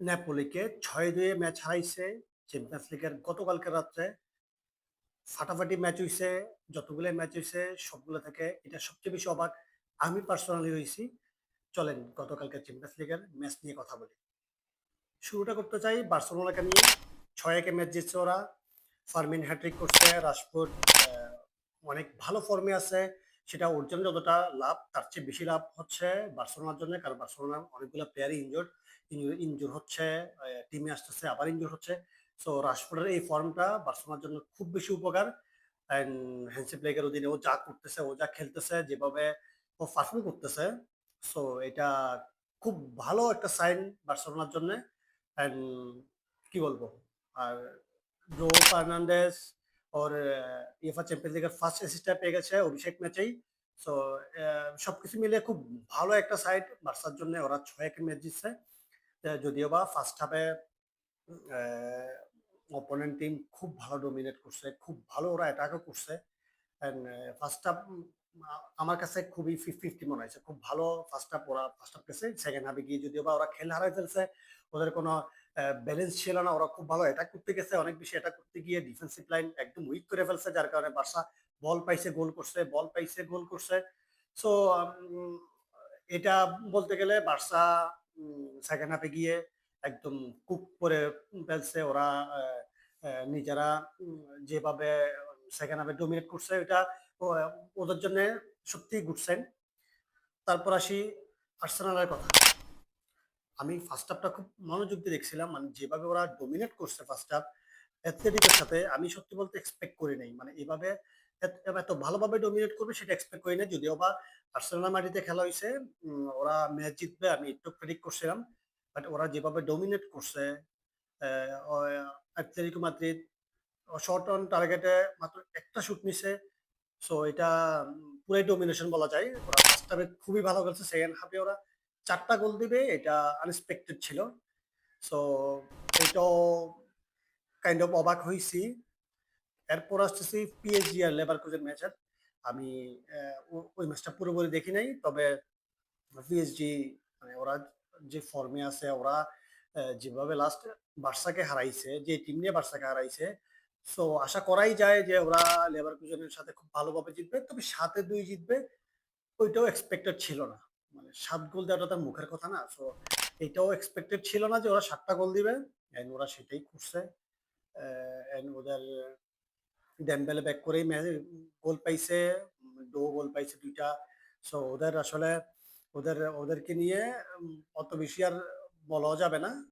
নেপোলিকে ৬-২ match হারাইছে champions লিগের গতকালকে রাত্রে। ফাটাফাটি ম্যাচ হইছে। যতগুলাই ম্যাচ হইছে সবগুলো থেকে এটা সবচেয়ে বেশি অবাক আমি পার্সোনালি হইছি। চলেন গতকালকের চ্যাম্পিয়ন্স লিগের ম্যাচ নিয়ে কথা বলি। শুরুটা করতে চাই বার্সেলোনাকে নিয়ে। ৬-১ এ ম্যাচ জিতছে ওরা। ফার্মিন হ্যাট্রিক করছে। রাশফোর্ড অ্যা অনেক ভালো ফর্মে আছে। সেটা ওর জন্য যতটা লাভ তার চেয়ে বেশি লাভ হচ্ছে বার্সেলোনার জন্য। কারণ বার্সেলোনার অনেকগুলো প্লেয়ারই ইনজুর হচ্ছে, টিমে আসতেছে আবার ইনজুর হচ্ছে। সো রাশফোর্ডের এই ফর্মটা বার্সেলোনার জন্য খুব বেশি উপকার। অ্যান্ড হ্যান্সি ফ্লিকের অধীনে ও যা করতেছে, ও যা খেলতেছে, যেভাবে ও পারফর্ম করতেছে, সো এটা খুব ভালো একটা সাইন বার্সেলোনার জন্যে। অ্যান্ড কি বলবো? আর ব্রুনো ফার্নান্ডেজ ওর UEFA চ্যাম্পিয়ন্স লিগের ফার্স্ট অ্যাসিস্টটা পেয়ে গেছে অভিষেক ম্যাচেই। সো সবকিছু মিলিয়ে খুব ভালো একটা সাইড বার্সার জন্য। ওরা ৬-১ ম্যাচ জিতছে। যদিও বা ফার্স্ট হাফে অপোনেন্ট টিম খুব ভালো ডমিনেট করছে। খুব ভালো ওরা অ্যাটাকও করছে। অ্যান্ড ফার্স্ট হাফ আমার কাছে খুবই 50-50 মনে হয়েছে। খুব ভালো ফার্স্ট হাফ ওরা ফার্স্ট হাফ গেছে। সেকেন্ড হাফে গিয়ে যদিও বা ওরা খেল হারায় ফেলছে। ওদের কোনো ব্যালেন্স ছিল না। ওরা খুব ভালো অ্যাটাক করতে গেছে। অনেক বেশি অ্যাটাক করতে গিয়ে ডিফেন্সিভ লাইন একদম উইক করে ফেলছে। যার কারণে বার্সা বল পাইছে, গোল করছে, বল পাইছে, গোল করছে। সো উম এটা বলতে গেলে বার্সা সেকেন্ড হাফে গিয়ে একদম কুক করে ফেলছে। ওরা নিজেরা যেভাবে সেকেন্ড হাফে ডমিনেট করছে এটা ও ওদের জন্য সত্যিই গুড সাইন। তারপর আসি আর্সেনালের কথা। আমি ফার্স্ট হাফটা খুব মনোযোগ দিয়ে দেখছিলাম। মানে যেভাবে ওরা ডমিনেট করছে ফার্স্ট হাফ অ্যাথলেটিকের সাথে আমি সত্যি বলতে এক্সপেক্ট করি নাই। মানে এভাবে এত ভালোভাবে ডমিনেট করবে সেটা এক্সপেক্ট করি নাই। যদিও বা আর্সেনাল মাটিতে খেলা হইছে, ওরা ম্যাচ জিতবে আমি একটু প্রেডিক্ট করছিলাম। বাট ওরা যেভাবে ডমিনেট করছে অ্যা অ অ্যাটলেটিকো মাদ্রিদ শর্ট অন টার্গেটে মাত্র একটা শুট নিছে। সো এটা পুরাই ডমিনেশন বলা যায়। ওরা ফার্স্ট হাফে খুবই ভালো খেলছে। সেকেন্ড হাফে ওরা ৪ টা গোল দিবে এটা আনএক্সপেক্টেড ছিল। সো এটাও কাইন্ড অফ অবাক হইছি। এরপর আসতেছি পিএসজি আর লেভারকুজেন ম্যাচের। আমি ওই ম্যাচটা পুরোপুরি দেখি নাই। তবে পিএসজি মানে ওরা যে ফর্মে আছে ওরা যেভাবে লাস্ট বার্সাকে হারাইছে, যে টিম নিয়ে বার্সাকে হারাইছে, সো আশা করাই যায় যে ওরা লেভারকুজেনের সাথে খুব ভালোভাবে জিতবে। তবে ৭-২ জিতবে ওইটাও এক্সপেক্টেড ছিল না। মানে ৭ গোল দেওয়াটা তার মুখের কথা না। সো এটাও এক্সপেক্টেড ছিল না যে ওরা ৭ টা গোল দিবে। অ্যান্ড ওরা সেটাই করছে। অ্যান্ড ওদের ডেম্বেলে ব্যাক করেই গোল পাইছে। গোল পাইছে ২ টা। সো ওদের আসলে ওদেরকে নিয়ে অত বেশি আর বলাও যাবে না।